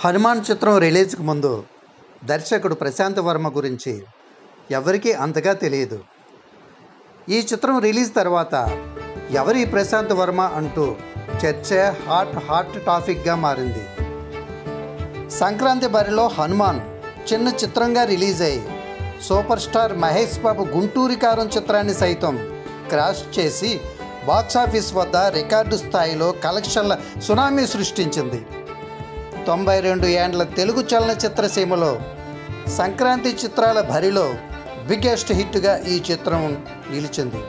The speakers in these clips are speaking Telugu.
హనుమాన్ చిత్రం రిలీజ్కి ముందు దర్శకుడు ప్రశాంత్ వర్మ గురించి ఎవరికీ అంతగా తెలియదు. ఈ చిత్రం రిలీజ్ తర్వాత ఎవరి ప్రశాంత్ వర్మ అంటూ చర్చ హాట్ టాపిక్గా మారింది. సంక్రాంతి బరిలో హనుమాన్ చిన్న చిత్రంగా రిలీజ్ అయ్యి సూపర్ స్టార్ మహేష్ బాబు గుంటూరి కారం చిత్రాన్ని సైతం క్రాష్ చేసి బాక్సాఫీస్ వద్ద రికార్డు స్థాయిలో కలెక్షన్ల సునామీ సృష్టించింది. 92 ఏండ్ల తెలుగు చలనచిత్ర సీమలో సంక్రాంతి చిత్రాల భరిలో బిగ్గెస్ట్ హిట్గా ఈ చిత్రం నిలిచింది.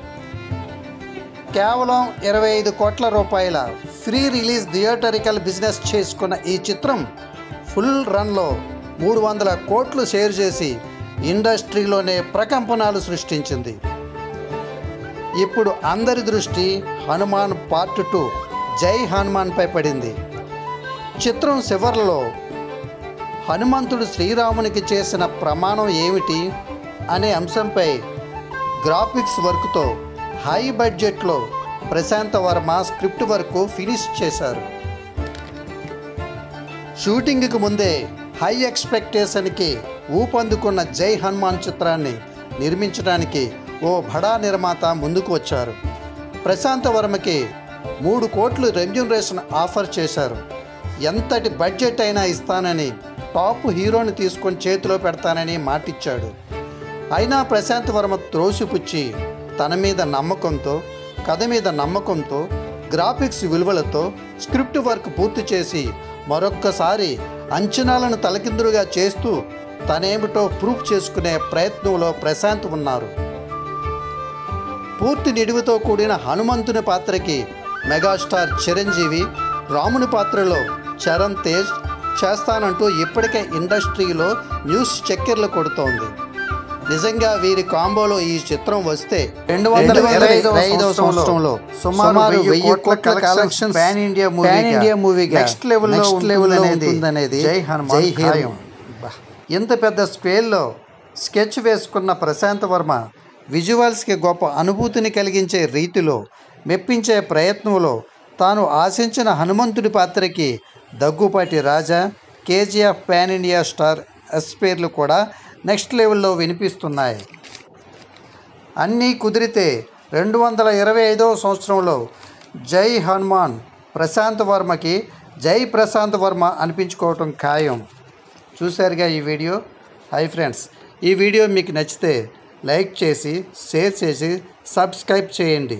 కేవలం 25 కోట్ల రూపాయల ఫ్రీ రిలీజ్ థియేటరికల్ బిజినెస్ చేసుకున్న ఈ చిత్రం ఫుల్ రన్లో 300 కోట్లు షేర్ చేసి ఇండస్ట్రీలోనే ప్రకంపనాలు సృష్టించింది. ఇప్పుడు అందరి దృష్టి హనుమాన్ పార్ట్ 2 జై హనుమాన్పై పడింది. చిత్రం చివర్లో హనుమంతుడు శ్రీరామునికి చేసిన ప్రమాణం ఏమిటి అనే అంశంపై గ్రాఫిక్స్ వర్క్తో హై బడ్జెట్లో Prashant Varma script work finish చేశారు. షూటింగ్కి ముందే హై ఎక్స్పెక్టేషన్కి ఊపందుకున్న జై హనుమాన్ చిత్రాన్ని నిర్మించడానికి ఓ బడా నిర్మాత ముందుకు వచ్చారు. ప్రశాంత్ వర్మకి 3 కోట్లు రెమ్యూనరేషన్ ఆఫర్ చేశారు. ఎంతటి బడ్జెట్ అయినా ఇస్తానని, టాప్ హీరోని తీసుకొని చేతిలో పెడతానని మాటిచ్చాడు. అయినా ప్రశాంత్ వర్మ త్రోసిపుచ్చి తన మీద నమ్మకంతో, కథ మీద నమ్మకంతో, గ్రాఫిక్స్ విలువలతో స్క్రిప్ట్ వర్క్ పూర్తి చేసి మరొక్కసారి అంచనాలను తలకిందులుగా చేస్తూ తనేమిటో ప్రూఫ్ చేసుకునే ప్రయత్నంలో ప్రశాంత్ ఉన్నారు. పూర్తి నిడివితో కూడిన హనుమంతుని పాత్రకి మెగాస్టార్ చిరంజీవి, రాముని పాత్రలో చరణ్ తేజ్ చేస్తానంటూ ఇప్పటికే ఇండస్ట్రీలో న్యూస్ చక్కెర్లు కొడుతోంది. నిజంగా వీరి కాంబోలో ఈ చిత్రం వస్తే 2025వ సంవత్సరంలో సుమారు 1000 కోట్ల కలెక్షన్స్ పాన్ ఇండియా మూవీగా నెక్స్ట్ లెవెల్లో ఉంటుందనేది జై హనుమాన్. ఇంత పెద్ద స్కేల్లో స్కెచ్ వేసుకున్న ప్రశాంత్ వర్మ విజువల్స్కి గొప్ప అనుభూతిని కలిగించే రీతిలో మెప్పించే ప్రయత్నంలో తాను ఆశించిన హనుమంతుడి పాత్రకి Daggubati Raja, KGF pan India star ఎస్ పేర్లు కూడా నెక్స్ట్ లెవెల్లో వినిపిస్తున్నాయి. అన్నీ కుదిరితే 2025వ సంవత్సరంలో జై హనుమాన్ ప్రశాంత్ వర్మకి జై ప్రశాంత్ వర్మ అనిపించుకోవటం ఖాయం. చూశారుగా ఈ వీడియో. హై ఫ్రెండ్స్, ఈ వీడియో మీకు నచ్చితే లైక్ చేసి, షేర్ చేసి, సబ్స్క్రైబ్ చేయండి.